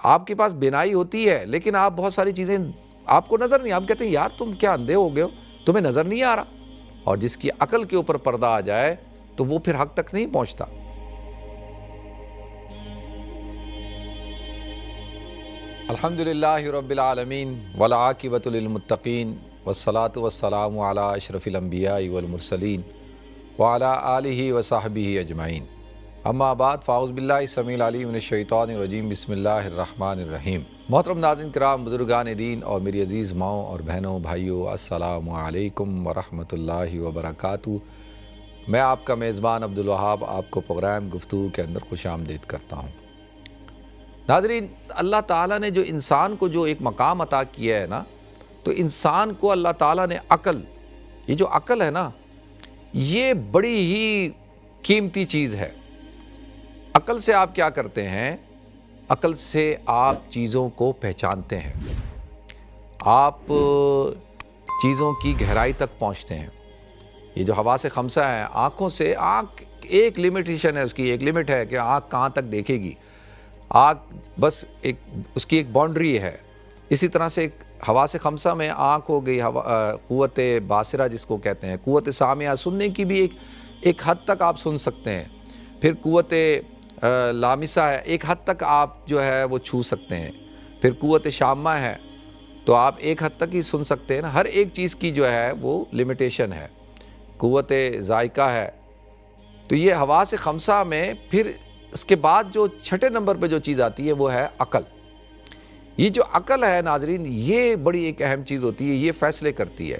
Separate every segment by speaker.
Speaker 1: آپ کے پاس بینائی ہوتی ہے لیکن آپ بہت ساری چیزیں آپ کو نظر نہیں، آپ کہتے ہیں یار تم کیا اندھے ہو گئے ہو، تمہیں نظر نہیں آ رہا. اور جس کی عقل کے اوپر پردہ آ جائے تو وہ پھر حق تک نہیں پہنچتا. الحمدللہ رب العالمین والعاقبۃ للمتقین والصلاۃ والسلام علی اشرف الانبیاء والمرسلین وعلی آلہ وصحبہ اجمعین. اما بعد فاعوذ باللہ السمیع العلیم من الشیطان الرجیم. بسم اللہ الرحمن الرحیم. محترم ناظرین کرام، بزرگان دین اور میری عزیز ماؤں اور بہنوں بھائیوں، السلام علیکم ورحمۃ اللہ وبرکاتہ. میں آپ کا میزبان عبدالوہاب آپ کو پروگرام گفتگو کے اندر خوش آمدید کرتا ہوں. ناظرین، اللہ تعالیٰ نے جو انسان کو جو ایک مقام عطا کیا ہے نا، تو انسان کو اللہ تعالیٰ نے عقل، یہ جو عقل ہے نا، یہ بڑی ہی قیمتی چیز ہے. عقل سے آپ کیا کرتے ہیں؟ عقل سے آپ چیزوں کو پہچانتے ہیں، آپ چیزوں کی گہرائی تک پہنچتے ہیں. یہ جو حواس خمسہ ہیں، آنکھوں سے، آنکھ ایک لمیٹیشن ہے، اس کی ایک لمٹ ہے کہ آنکھ کہاں تک دیکھے گی. آنکھ بس ایک اس کی ایک باؤنڈری ہے. اسی طرح سے ایک حواس خمسہ میں آنکھ ہو گئی، قوت باصرہ جس کو کہتے ہیں، قوت سامعہ، سننے کی بھی ایک حد تک آپ سن سکتے ہیں. پھر قوت لامسہ ہے، ایک حد تک آپ جو ہے وہ چھو سکتے ہیں. پھر قوت شامہ ہے تو آپ ایک حد تک ہی سن سکتے ہیں نا. ہر ایک چیز کی جو ہے وہ لمیٹیشن ہے. قوت ذائقہ ہے. تو یہ حواس خمسہ میں پھر اس کے بعد جو چھٹے نمبر پہ جو چیز آتی ہے وہ ہے عقل. یہ جو عقل ہے ناظرین، یہ بڑی ایک اہم چیز ہوتی ہے. یہ فیصلے کرتی ہے.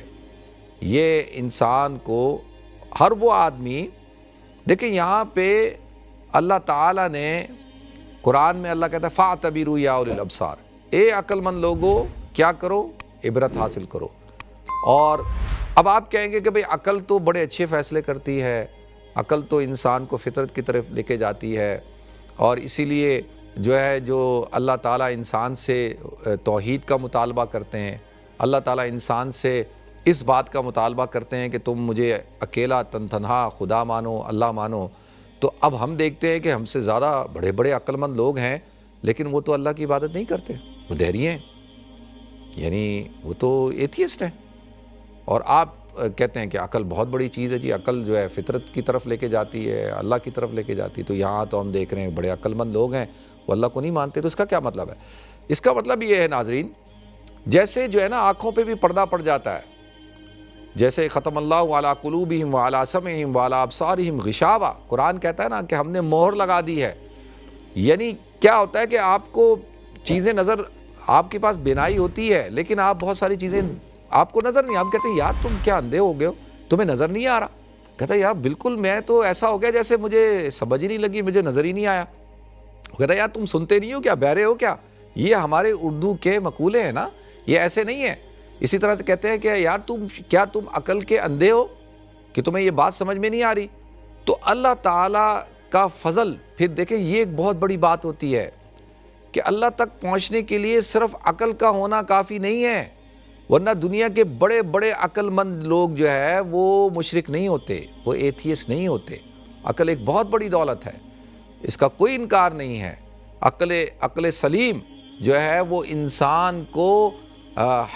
Speaker 1: یہ انسان کو، ہر وہ آدمی، دیکھیں یہاں پہ اللہ تعالیٰ نے قرآن میں اللہ کہتا ہے فَاعْتَبِرُوا يَا أُولِي الْأَبْصَارِ، اے عقل مند لوگو کیا کرو؟ عبرت حاصل کرو. اور اب آپ کہیں گے کہ بھئی عقل تو بڑے اچھے فیصلے کرتی ہے، عقل تو انسان کو فطرت کی طرف لے کے جاتی ہے، اور اسی لیے جو ہے جو اللہ تعالیٰ انسان سے توحید کا مطالبہ کرتے ہیں، اللہ تعالیٰ انسان سے اس بات کا مطالبہ کرتے ہیں کہ تم مجھے اکیلا تنہا خدا مانو، اللہ مانو. تو اب ہم دیکھتے ہیں کہ ہم سے زیادہ بڑے بڑے عقل مند لوگ ہیں لیکن وہ تو اللہ کی عبادت نہیں کرتے، وہ دہریے ہیں، یعنی وہ تو ایتھیسٹ ہیں. اور آپ کہتے ہیں کہ عقل بہت بڑی چیز ہے. جی عقل جو ہے فطرت کی طرف لے کے جاتی ہے، اللہ کی طرف لے کے جاتی ہے. تو یہاں تو ہم دیکھ رہے ہیں بڑے عقل مند لوگ ہیں وہ اللہ کو نہیں مانتے. تو اس کا کیا مطلب ہے؟ اس کا مطلب یہ ہے ناظرین، جیسے جو ہے نا آنکھوں پہ بھی پردہ پڑ جاتا ہے، جیسے ختم اللہ علی قلوبہم وعلی سمعہم وعلی ابصارہم غشاوہ، قرآن کہتا ہے نا کہ ہم نے مہر لگا دی ہے. یعنی کیا ہوتا ہے کہ آپ کو چیزیں نظر، آپ کے پاس بینائی ہوتی ہے لیکن آپ بہت ساری چیزیں آپ کو نظر نہیں. آپ کہتے ہیں یار تم کیا اندھے ہو گئے ہو، تمہیں نظر نہیں آ رہا. کہتا ہے یار بالکل میں تو ایسا ہو گیا جیسے مجھے سمجھ ہی نہیں لگی، مجھے نظر ہی نہیں آیا. کہتا ہے یار تم سنتے نہیں ہو کیا، بہرے ہو کیا؟ یہ ہمارے اردو کے مقولے ہیں نا، یہ ایسے نہیں ہیں. اسی طرح سے کہتے ہیں کہ یار تم عقل کے اندھے ہو کہ تمہیں یہ بات سمجھ میں نہیں آ رہی. تو اللہ تعالیٰ کا فضل، پھر دیکھیں یہ ایک بہت بڑی بات ہوتی ہے کہ اللہ تک پہنچنے کے لیے صرف عقل کا ہونا کافی نہیں ہے، ورنہ دنیا کے بڑے بڑے عقل مند لوگ جو ہے وہ مشرک نہیں ہوتے، وہ ایتھیسٹ نہیں ہوتے. عقل ایک بہت بڑی دولت ہے، اس کا کوئی انکار نہیں ہے. عقل سلیم جو ہے وہ انسان کو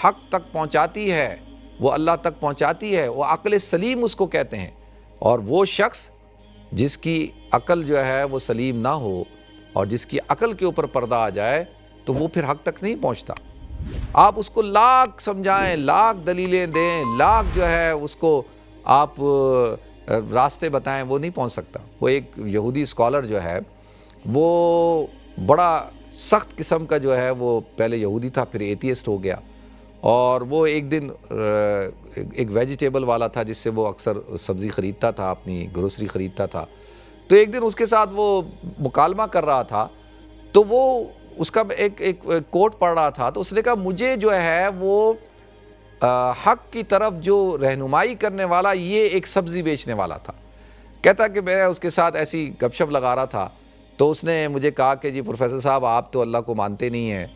Speaker 1: حق تک پہنچاتی ہے، وہ اللہ تک پہنچاتی ہے. وہ عقل سلیم اس کو کہتے ہیں. اور وہ شخص جس کی عقل جو ہے وہ سلیم نہ ہو اور جس کی عقل کے اوپر پردہ آ جائے تو وہ پھر حق تک نہیں پہنچتا. آپ اس کو لاکھ سمجھائیں، لاکھ دلیلیں دیں، لاکھ جو ہے اس کو آپ راستے بتائیں، وہ نہیں پہنچ سکتا. وہ ایک یہودی اسکالر جو ہے وہ بڑا سخت قسم کا جو ہے وہ پہلے یہودی تھا، پھر ایتھیسٹ ہو گیا. اور وہ ایک دن ایک ویجیٹیبل والا تھا جس سے وہ اکثر سبزی خریدتا تھا، اپنی گروسری خریدتا تھا. تو ایک دن اس کے ساتھ وہ مکالمہ کر رہا تھا، تو وہ اس کا ایک کوٹ پڑھ رہا تھا. تو اس نے کہا مجھے جو ہے وہ حق کی طرف جو رہنمائی کرنے والا یہ ایک سبزی بیچنے والا تھا. کہتا کہ میں اس کے ساتھ ایسی گپ شپ لگا رہا تھا تو اس نے مجھے کہا کہ جی پروفیسر صاحب آپ تو اللہ کو مانتے نہیں ہیں،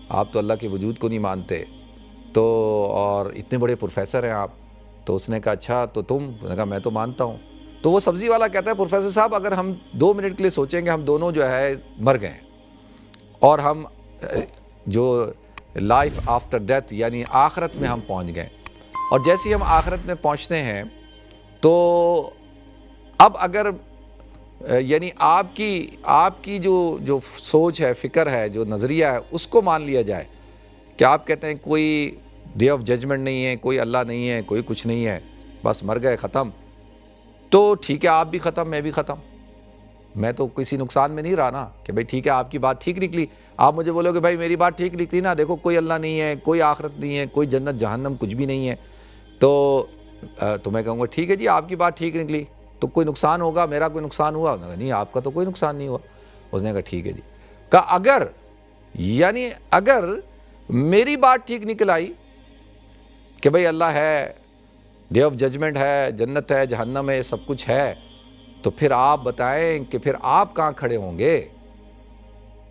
Speaker 1: آپ تو اللہ کے وجود کو نہیں مانتے، تو اور اتنے بڑے پروفیسر ہیں آپ. تو اس نے کہا اچھا تو تم؟ نے کہا میں تو مانتا ہوں. تو وہ سبزی والا کہتا ہے پروفیسر صاحب اگر ہم 2 منٹ کے لیے سوچیں گے ہم دونوں جو ہے مر گئے اور ہم جو لائف آفٹر ڈیتھ یعنی آخرت میں ہم پہنچ گئے، اور جیسے ہی ہم آخرت میں پہنچتے ہیں تو اب اگر یعنی آپ کی جو سوچ ہے، فکر ہے، جو نظریہ ہے، اس کو مان لیا جائے کہ آپ کہتے ہیں کوئی ڈے آف ججمنٹ نہیں ہے، کوئی اللہ نہیں ہے، کوئی کچھ نہیں ہے، بس مر گئے ختم، تو ٹھیک ہے، آپ بھی ختم، میں بھی ختم، میں تو کسی نقصان میں نہیں رہا نا، کہ بھائی ٹھیک ہے آپ کی بات ٹھیک نکلی، آپ مجھے بولو کہ بھائی میری بات ٹھیک نکلی نا، دیکھو کوئی اللہ نہیں ہے، کوئی آخرت نہیں ہے، کوئی جنت جہنم کچھ بھی نہیں ہے، تو میں کہوں گا ٹھیک ہے جی آپ کی بات ٹھیک نکلی، تو کوئی نقصان ہوگا، میرا کوئی نقصان ہوا؟ نہیں، آپ کا تو کوئی نقصان نہیں ہوا۔ اس نے کہا ٹھیک ہے جی، کہا اگر میری بات ٹھیک نکل آئی کہ بھئی اللہ ہے، ڈے آف ججمنٹ ہے، جنت ہے، جہنم ہے، سب کچھ ہے، تو پھر آپ بتائیں کہ پھر آپ کہاں کھڑے ہوں گے؟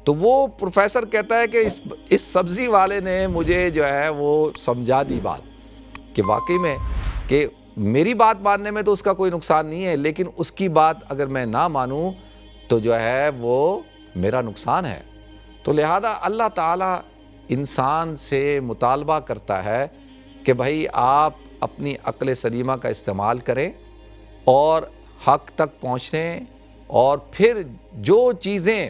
Speaker 1: تو وہ پروفیسر کہتا ہے کہ اس سبزی والے نے مجھے جو ہے وہ سمجھا دی بات، کہ واقعی میں کہ میری بات ماننے میں تو اس کا کوئی نقصان نہیں ہے، لیکن اس کی بات اگر میں نہ مانوں تو جو ہے وہ میرا نقصان ہے۔ تو لہذا اللہ تعالیٰ انسان سے مطالبہ کرتا ہے کہ بھائی آپ اپنی عقل سلیمہ کا استعمال کریں اور حق تک پہنچیں، اور پھر جو چیزیں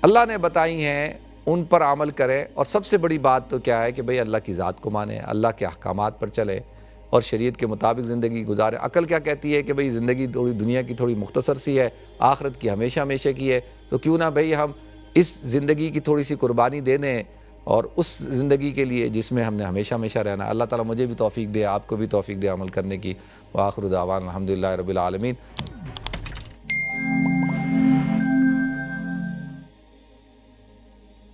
Speaker 1: اللہ نے بتائی ہیں ان پر عمل کریں، اور سب سے بڑی بات تو کیا ہے کہ بھئی اللہ کی ذات کو مانیں، اللہ کے احکامات پر چلے اور شریعت کے مطابق زندگی گزارے۔ عقل کیا کہتی ہے کہ بھئی زندگی تھوڑی دنیا کی تھوڑی مختصر سی ہے، آخرت کی ہمیشہ ہمیشہ کی ہے، تو کیوں نہ بھئی ہم اس زندگی کی تھوڑی سی قربانی دے دیں اور اس زندگی کے لیے جس میں ہم نے ہمیشہ ہمیشہ رہنا ہے۔ اللہ تعالیٰ مجھے بھی توفیق دے، آپ کو بھی توفیق دے عمل کرنے کی۔ وآخر دعوانا الحمدللہ رب العالمین۔